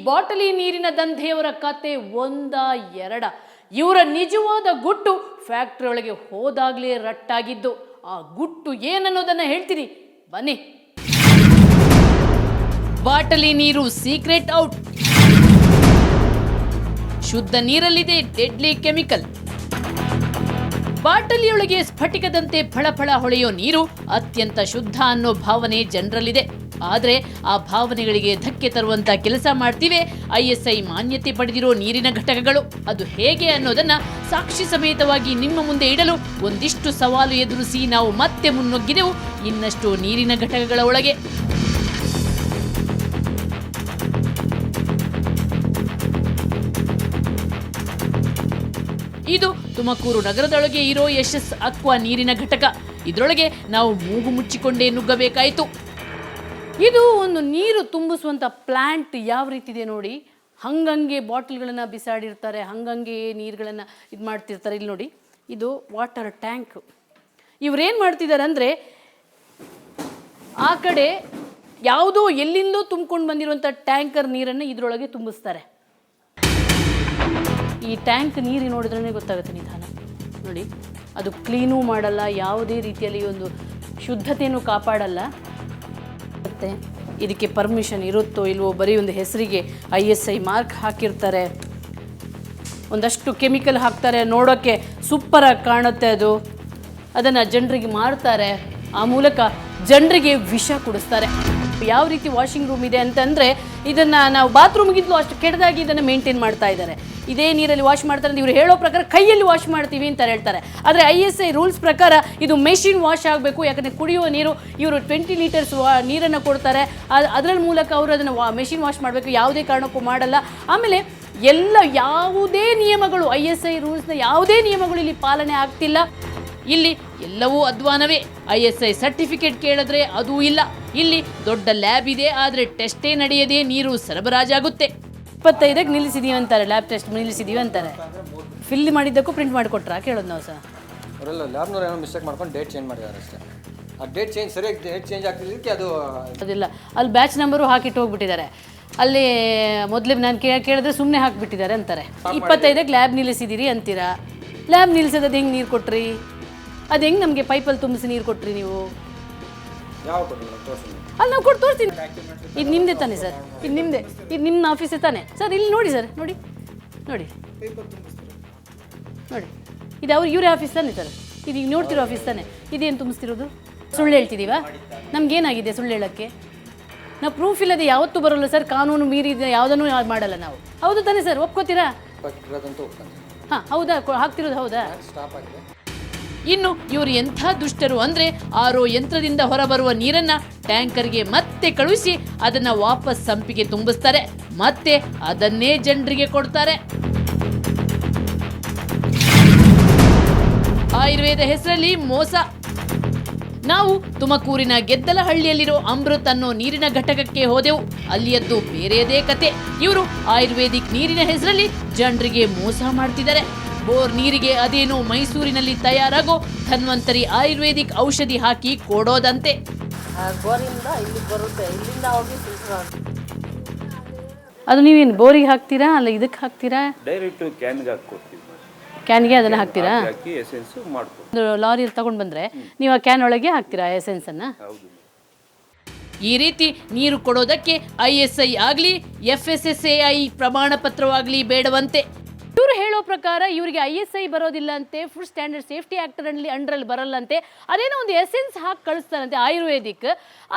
ಬಾಟಲಿ ನೀರಿನ ದಂಧೆಯವರ ಕತೆ ಒಂದ ಎರಡ. ಇವರ ನಿಜವಾದ ಗುಟ್ಟು ಫ್ಯಾಕ್ಟರಿ ಒಳಗೆ ಹೋದಾಗಲೇ ರಟ್ಟಾಗಿದ್ದು. ಆ ಗುಟ್ಟು ಏನನ್ನೋದನ್ನ ಹೇಳ್ತೀನಿ ಬನ್ನಿ. ಬಾಟಲಿ ನೀರು ಸೀಕ್ರೆಟ್ ಔಟ್. ಶುದ್ಧ ನೀರಲ್ಲಿದೆ ಡೆಡ್ಲಿ ಕೆಮಿಕಲ್. ಬಾಟಲಿಯೊಳಗೆ ಸ್ಫಟಿಕದಂತೆ ಫಳಫಳ ಹೊಳೆಯೋ ನೀರು ಅತ್ಯಂತ ಶುದ್ಧ ಅನ್ನೋ ಭಾವನೆ ಜನರಲ್ಲಿದೆ. ಆದರೆ ಆ ಭಾವನೆಗಳಿಗೆ ಧಕ್ಕೆ ತರುವಂತ ಕೆಲಸ ಮಾಡ್ತಿವೆ ISI ಮಾನ್ಯತೆ ಪಡೆದಿರೋ ನೀರಿನ ಘಟಕಗಳು. ಅದು ಹೇಗೆ ಅನ್ನೋದನ್ನ ಸಾಕ್ಷಿ ಸಮೇತವಾಗಿ ನಿಮ್ಮ ಮುಂದೆ ಇಡಲು ಒಂದಿಷ್ಟು ಸವಾಲು ಎದುರಿಸಿ ನಾವು ಮತ್ತೆ ಮುನ್ನುಗ್ಗಿದೆವು ಇನ್ನಷ್ಟು ನೀರಿನ ಘಟಕಗಳ ಒಳಗೆ. ಇದು ತುಮಕೂರು ನಗರದೊಳಗೆ ಇರೋ ಯಶಸ್ ಅಕ್ವಾ ನೀರಿನ ಘಟಕ. ಇದರೊಳಗೆ ನಾವು ಮೂಗು ಮುಚ್ಚಿಕೊಂಡೇ ನುಗ್ಗಬೇಕಾಯಿತು. ಇದು ಒಂದು ನೀರು ತುಂಬಿಸುವಂಥ ಪ್ಲ್ಯಾಂಟ್ ಯಾವ ರೀತಿ ಇದೆ ನೋಡಿ. ಹಂಗಂಗೆ ಬಾಟಲ್ಗಳನ್ನು ಬಿಸಾಡಿರ್ತಾರೆ, ಹಂಗಂಗೆ ನೀರುಗಳನ್ನು ಇದು ಮಾಡ್ತಿರ್ತಾರೆ. ಇಲ್ಲಿ ನೋಡಿ, ಇದು ವಾಟರ್ ಟ್ಯಾಂಕ್. ಇವರೇನು ಮಾಡ್ತಿದ್ದಾರೆ ಅಂದರೆ, ಆ ಕಡೆ ಯಾವುದೋ ಎಲ್ಲಿಂದೋ ತುಂಬ್ಕೊಂಡು ಬಂದಿರುವಂಥ ಟ್ಯಾಂಕರ್ ನೀರನ್ನು ಇದರೊಳಗೆ ತುಂಬಿಸ್ತಾರೆ. ಈ ಟ್ಯಾಂಕ್ ನೀರು ನೋಡಿದ್ರೇ ಗೊತ್ತಾಗುತ್ತೆ ನಿಧಾನ ನೋಡಿ. ಅದು ಕ್ಲೀನೂ ಮಾಡಲ್ಲ, ಯಾವುದೇ ರೀತಿಯಲ್ಲಿ ಒಂದು ಶುದ್ಧತೆಯನ್ನು ಕಾಪಾಡಲ್ಲ. ಮತ್ತು ಇದಕ್ಕೆ ಪರ್ಮಿಷನ್ ಇರುತ್ತೋ ಇಲ್ವೋ, ಬರೀ ಒಂದು ಹೆಸರಿಗೆ ISI ಮಾರ್ಕ್ ಹಾಕಿರ್ತಾರೆ, ಒಂದಷ್ಟು ಕೆಮಿಕಲ್ ಹಾಕ್ತಾರೆ, ನೋಡೋಕ್ಕೆ ಸೂಪರಾಗಿ ಕಾಣುತ್ತೆ ಅದು. ಅದನ್ನು ಜನರಿಗೆ ಮಾರ್ತಾರೆ, ಆ ಮೂಲಕ ಜನರಿಗೆ ವಿಷ ಕುಡಿಸ್ತಾರೆ. ಯಾವ ರೀತಿ ವಾಷಿಂಗ್ ರೂಮ್ ಇದೆ ಅಂತಂದರೆ, ಇದನ್ನು ನಾವು ಬಾತ್ರೂಮ್ಗಿಂತಲೂ ಅಷ್ಟು ಕೆಟ್ಟದಾಗಿ ಇದನ್ನು ಮೇಂಟೈನ್ ಮಾಡ್ತಾ ಇದ್ದಾರೆ. ಇದೇ ನೀರಲ್ಲಿ ವಾಶ್ ಮಾಡ್ತಾರೆ ಅಂತ ಇವರು ಹೇಳೋ ಪ್ರಕಾರ ಕೈಯಲ್ಲಿ ವಾಶ್ ಮಾಡ್ತೀವಿ ಅಂತ ಹೇಳ್ತಾರೆ. ಆದರೆ ISI ರೂಲ್ಸ್ ಪ್ರಕಾರ ಇದು ಮೆಷಿನ್ ವಾಶ್ ಆಗಬೇಕು. ಯಾಕಂದರೆ ಕುಡಿಯುವ ನೀರು ಇವರು 20 ಲೀಟರ್ಸ್ ನೀರನ್ನು ಕೊಡ್ತಾರೆ. ಅದರ ಮೂಲಕ ಅವರು ಅದನ್ನು ಮೆಷಿನ್ ವಾಶ್ ಮಾಡಬೇಕು, ಯಾವುದೇ ಕಾರಣಕ್ಕೂ ಮಾಡಲ್ಲ. ಆಮೇಲೆ ಯಾವುದೇ ನಿಯಮಗಳು, ISI ರೂಲ್ಸ್ನ ಯಾವುದೇ ನಿಯಮಗಳು ಇಲ್ಲಿ ಪಾಲನೆ ಆಗ್ತಿಲ್ಲ. ಇಲ್ಲಿ ಎಲ್ಲವೂ ಅಧ್ವಾನವೇ. ISI ಸರ್ಟಿಫಿಕೇಟ್ ಕೇಳಿದ್ರೆ ಅದೂ ಇಲ್ಲ. ಇಲ್ಲಿ ದೊಡ್ಡ ಲ್ಯಾಬ್ ಇದೆ, ಆದರೆ ಟೆಸ್ಟೇ ನಡೆಯದೆ ನೀರು ಸರಬರಾಜಾಗುತ್ತೆ. 25ಕ್ಕೆ ನಿಲ್ಲಿಸಿದೀವಿ ಅಂತಾರೆ, ಲ್ಯಾಬ್ ಟೆಸ್ಟ್ ನಿಲ್ಲಿಸಿದೀವಿ ಅಂತಾರೆ. ಫಿಲ್ ಮಾಡಿದ್ದಕ್ಕೂ ಪ್ರಿಂಟ್ ಮಾಡಿಕೊಟ್ರಾ ಕೇಳೋದು ನಾವು ಸಹ. ಅವರೆಲ್ಲ ಲ್ಯಾಬ್ನವ್ರು ಏನೋ ಮಿಸ್ಟೇಕ್ ಮಾಡ್ಕೊಂಡು ಡೇಟ್ ಚೇಂಜ್ ಮಾಡಿದ್ದಾರೆ ಅಷ್ಟೇ. ಆ ಡೇಟ್ ಚೇಂಜ್ ಸರಿಯಾಗಿ ಡೇಟ್ ಚೇಂಜ್ ಆಗ್ತಿದ್ದಕ್ಕೆ ಅದಿಲ್ಲ. ಅಲ್ಲಿ ಬ್ಯಾಚ್ ನಂಬರು ಹಾಕಿಟ್ಟು ಹೋಗ್ಬಿಟ್ಟಿದ್ದಾರೆ. ಅಲ್ಲಿ ಮೊದಲೇ ನಾನು ಕೇಳಿದ್ರೆ ಸುಮ್ಮನೆ ಹಾಕಿಬಿಟ್ಟಿದ್ದಾರೆ ಅಂತಾರೆ. 25ಕ್ಕೆ ಲ್ಯಾಬ್ ನಿಲ್ಲಿಸಿದ್ದೀರಿ ಅಂತೀರಾ. ಲ್ಯಾಬ್ ನಿಲ್ಲಿಸೋದು ಅದು ಹೆಂಗೆ ನೀರು ಕೊಟ್ರಿ? ಅದು ಹೆಂಗೆ ನಮಗೆ ಪೈಪಲ್ಲಿ ತುಂಬಿಸಿ ನೀರು ಕೊಟ್ರಿ ನೀವು? ಯಾವ ಕೊಟ್ಟಿಲ್ಲ ತೋರಿಸಿ. ಅಲ್ಲಿ ನಾವು ಕೊಟ್ಟು ತೋರಿಸ್ತೀನಿ. ಇದು ನಿಮ್ಮದೇ ತಾನೆ ಸರ್? ಇದು ನಿಮ್ಮದೇ, ಇದು ನಿಮ್ಮ ಆಫೀಸೇ ತಾನೆ ಸರ್? ಇಲ್ಲಿ ನೋಡಿ ಸರ್, ನೋಡಿ ನೋಡಿ ನೋಡಿ, ಇದು ಇವರೇ ಆಫೀಸ್ ತಾನೆ ಸರ್? ಇದು ಈಗ ನೋಡ್ತಿರೋ ಆಫೀಸ್ ತಾನೆ? ಇದೇನು ತುಂಬಿಸ್ತಿರೋದು? ಸುಳ್ಳು ಹೇಳ್ತಿದ್ದೀವಾ? ನಮಗೇನಾಗಿದೆ ಸುಳ್ಳು ಹೇಳೋಕ್ಕೆ? ನಾವು ಪ್ರೂಫ್ ಇಲ್ಲದೆ ಯಾವತ್ತೂ ಬರೋಲ್ಲ ಸರ್. ಕಾನೂನು ಮೀರಿ ಯಾವುದನ್ನು ಮಾಡಲ್ಲ ನಾವು. ಹೌದು ತಾನೆ ಸರ್? ಒಪ್ಕೋತೀರಾ? ಹಾಂ, ಹೌದಾ? ಹಾಕ್ತಿರೋದು ಹೌದಾ? ಇನ್ನು ಇವರು ಎಂಥ ದುಷ್ಟರು ಅಂದರೆ, RO ಯಂತ್ರದಿಂದ ಹೊರಬರುವ ನೀರನ್ನ ಟ್ಯಾಂಕರ್ಗೆ ಮತ್ತೆ ಕಳುಹಿಸಿ ಅದನ್ನ ವಾಪಸ್ ಸಂಪಿಗೆ ತುಂಬಿಸ್ತಾರೆ, ಮತ್ತೆ ಅದನ್ನೇ ಜನರಿಗೆ ಕೊಡ್ತಾರೆ. ಆಯುರ್ವೇದ ಹೆಸರಲ್ಲಿ ಮೋಸ. ನಾವು ತುಮಕೂರಿನ ಗೆದ್ದಲಹಳ್ಳಿಯಲ್ಲಿರೋ ಅಮೃತ್ ಅನ್ನೋ ನೀರಿನ ಘಟಕಕ್ಕೆ ಹೋದೆವು. ಅಲ್ಲಿಯದ್ದು ಬೇರೆಯದೇ ಕತೆ. ಇವರು ಆಯುರ್ವೇದಿಕ್ ನೀರಿನ ಹೆಸರಲ್ಲಿ ಜನರಿಗೆ ಮೋಸ ಮಾಡ್ತಿದ್ದಾರೆ. ಬೋರ್ ನೀರಿಗೆ ಅದೇನೋ ಮೈಸೂರಿನಲ್ಲಿ ತಯಾರಾಗೋ ಧನ್ವಂತರಿ ಆಯುರ್ವೇದಿಕ್ ಔಷಧಿ ಹಾಕಿ ಕೊಡೋದಂತೆ. ಅದು ನೀವೇನು ಬೋರಿಗೆ ಹಾಕ್ತೀರಾ ಅಲ್ಲ ಇದಕ್ಕೆ ಹಾಕ್ತೀರಾ? ಡೈರೆಕ್ಟ್ ಕ್ಯಾನ್ಗೆ ಹಾಕ್ಕೊಡ್ತೀವಿ. ಕ್ಯಾನ್ಗೆ ಅದನ್ನು ಹಾಕ್ತೀರಾ? ಹಾಕಿ ಎಸೆನ್ಸ್ ಮಾಡ್ಕೊಡ್ತೀವಿ. ಲಾರಿಯಲ್ಲಿ ತಗೊಂಡು ಬಂದರೆ ನೀವು ಆ ಕ್ಯಾನ್ ಒಳಗೆ ಹಾಕ್ತೀರಾ ಎಸೆನ್ಸನ್ನು? ಹೌದು. ಈ ರೀತಿ ನೀರು ಕೊಡೋದಕ್ಕೆ ISI ಆಗಲಿ FSSAI ಪ್ರಮಾಣ ಪತ್ರವಾಗಲಿ ಬೇಡವಂತೆ. ಇವರು ಹೇಳೋ ಪ್ರಕಾರ ಇವರಿಗೆ ISI ಬರೋದಿಲ್ಲ ಅಂತೆ, ಫುಡ್ ಸ್ಟ್ಯಾಂಡರ್ಡ್ ಸೇಫ್ಟಿ ಆ್ಯಕ್ಟರಲ್ಲಿ ಅಂಡರಲ್ಲಿ ಬರಲ್ಲಂತೆ. ಅದೇನೋ ಒಂದು ಎಸೆನ್ಸ್ ಹಾಕಿ ಕಳಿಸ್ತಾರಂತೆ ಆಯುರ್ವೇದಿಕ್,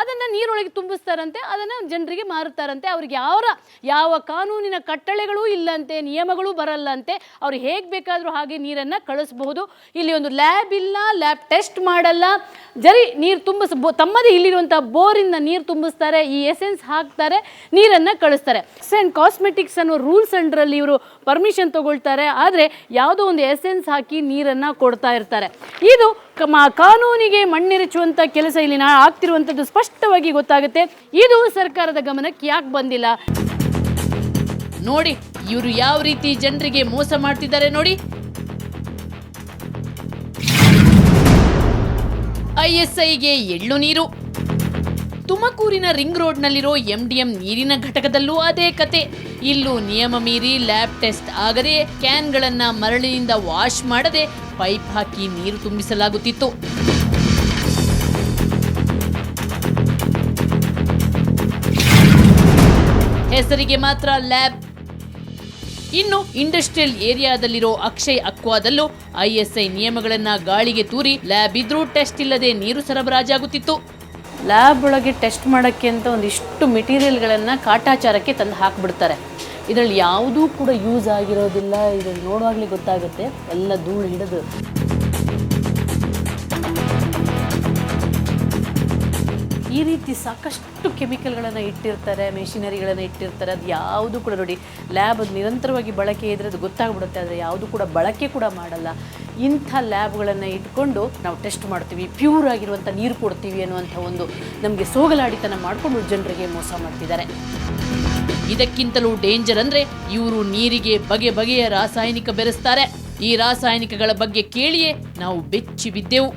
ಅದನ್ನು ನೀರೊಳಗೆ ತುಂಬಿಸ್ತಾರಂತೆ, ಅದನ್ನು ಜನರಿಗೆ ಮಾರುತ್ತಾರಂತೆ. ಅವ್ರಿಗೆ ಯಾವ ಕಾನೂನಿನ ಕಟ್ಟಳೆಗಳೂ ಇಲ್ಲಂತೆ, ನಿಯಮಗಳು ಬರಲ್ಲಂತೆ. ಅವ್ರು ಹೇಗೆ ಬೇಕಾದರೂ ಹಾಗೆ ನೀರನ್ನು ಕಳಿಸ್ಬಹುದು. ಇಲ್ಲಿ ಒಂದು ಲ್ಯಾಬ್ ಇಲ್ಲ, ಲ್ಯಾಬ್ ಟೆಸ್ಟ್ ಮಾಡಲ್ಲ, ನೀರು ತಮ್ಮದೇ ಇಲ್ಲಿರುವಂಥ ಬೋರಿಂದ ನೀರು ತುಂಬಿಸ್ತಾರೆ, ಈ ಎಸೆನ್ಸ್ ಹಾಕ್ತಾರೆ, ನೀರನ್ನು ಕಳಿಸ್ತಾರೆ. ಆ್ಯಂಡ್ ಕಾಸ್ಮೆಟಿಕ್ಸ್ ಅನ್ನೋ ರೂಲ್ಸ್ ಅಂಡರಲ್ಲಿ ಇವರು ಪರ್ಮಿಷನ್ ತಗೊಳ್ತಾರೆ, ಆದರೆ ಯಾವುದೋ ಒಂದು ಎಸೆನ್ಸ್ ಹಾಕಿ ನೀರನ್ನು ಕೊಡ್ತಾ ಇರ್ತಾರೆ. ಇದು ಕಾನೂನಿಗೆ ಮಣ್ಣೆರಚುವಂಥ ಕೆಲಸ ಇಲ್ಲಿ ಆಗ್ತಿರುವಂಥದ್ದು ಸ್ಪಷ್ಟವಾಗಿ ಗೊತ್ತಾಗುತ್ತೆ. ಇದು ಸರ್ಕಾರದ ಗಮನಕ್ಕೆ ಯಾಕೆ ಬಂದಿಲ್ಲ ನೋಡಿ. ಇವರು ಯಾವ ರೀತಿ ಜನರಿಗೆ ಮೋಸ ಮಾಡ್ತಿದ್ದಾರೆ ನೋಡಿ. ISIಗೆ ಎಳ್ಳು ನೀರು, ತುಮಕೂರಿನ ರಿಂಗ್ ರೋಡ್ನಲ್ಲಿರೋ MDM ನೀರಿನ ಘಟಕದಲ್ಲೂ ಅದೇ ಕತೆ. ಇಲ್ಲೂ ನಿಯಮ ಮೀರಿ ಲ್ಯಾಬ್ ಟೆಸ್ಟ್ ಆಗದೆ ಕ್ಯಾನ್ಗಳನ್ನ ಮರಳಿನಿಂದ ವಾಶ್ ಮಾಡದೆ ಪೈಪ್ ಹಾಕಿ ನೀರು ತುಂಬಿಸಲಾಗುತ್ತಿತ್ತು. ಹೆಸರಿಗೆ ಮಾತ್ರ ಲ್ಯಾಬ್. ಇನ್ನು ಇಂಡಸ್ಟ್ರಿಯಲ್ ಏರಿಯಾದಲ್ಲಿರೋ ಅಕ್ಷಯ್ ಅಕ್ವಾದಲ್ಲೂ ISI ನಿಯಮಗಳನ್ನ ಗಾಳಿಗೆ ತೂರಿ ಲ್ಯಾಬ್ ಇದ್ರೂ ಟೆಸ್ಟ್ ಇಲ್ಲದೆ ನೀರು ಸರಬರಾಜಾಗುತ್ತಿತ್ತು. ಲ್ಯಾಬ್ ಒಳಗೆ ಟೆಸ್ಟ್ ಮಾಡೋಕ್ಕೆ ಅಂತ ಒಂದಿಷ್ಟು ಮೆಟೀರಿಯಲ್ಗಳನ್ನು ಕಾಟಾಚಾರಕ್ಕೆ ತಂದು ಹಾಕಿಬಿಡ್ತಾರೆ. ಇದರಲ್ಲಿ ಯಾವುದೂ ಕೂಡ ಯೂಸ್ ಆಗಿರೋದಿಲ್ಲ. ಇದನ್ನು ನೋಡುವಾಗಲೇ ಗೊತ್ತಾಗುತ್ತೆ, ಎಲ್ಲ ಧೂಳು ಹಿಡಿದು. ಈ ರೀತಿ ಸಾಕಷ್ಟು ಕೆಮಿಕಲ್ಗಳನ್ನು ಇಟ್ಟಿರ್ತಾರೆ, ಮೆಷಿನರಿಗಳನ್ನು ಇಟ್ಟಿರ್ತಾರೆ. ಅದು ಯಾವುದು ಕೂಡ ನೋಡಿ, ಲ್ಯಾಬ್ ಅದು ನಿರಂತರವಾಗಿ ಬಳಕೆ ಇದ್ರೆ ಅದು ಗೊತ್ತಾಗ್ಬಿಡುತ್ತೆ. ಆದರೆ ಯಾವುದು ಕೂಡ ಬಳಕೆ ಕೂಡ ಮಾಡಲ್ಲ. ಇಂಥ ಲ್ಯಾಬ್ಗಳನ್ನು ಇಟ್ಕೊಂಡು ನಾವು ಟೆಸ್ಟ್ ಮಾಡ್ತೀವಿ, ಪ್ಯೂರ್ ಆಗಿರುವಂಥ ನೀರು ಕೊಡ್ತೀವಿ ಅನ್ನುವಂಥ ಒಂದು ನಮಗೆ ಸೋಗಲಾಡಿತನ ಮಾಡಿಕೊಂಡು ಜನರಿಗೆ ಮೋಸ ಮಾಡ್ತಿದ್ದಾರೆ. ಇದಕ್ಕಿಂತಲೂ ಡೇಂಜರ್ ಅಂದರೆ ಇವರು ನೀರಿಗೆ ಬಗೆ ಬಗೆಯ ರಾಸಾಯನಿಕ ಬೆರೆಸ್ತಾರೆ. ಈ ರಾಸಾಯನಿಕಗಳ ಬಗ್ಗೆ ಕೇಳಿಯೇ ನಾವು ಬೆಚ್ಚಿ ಬಿದ್ದೆವು.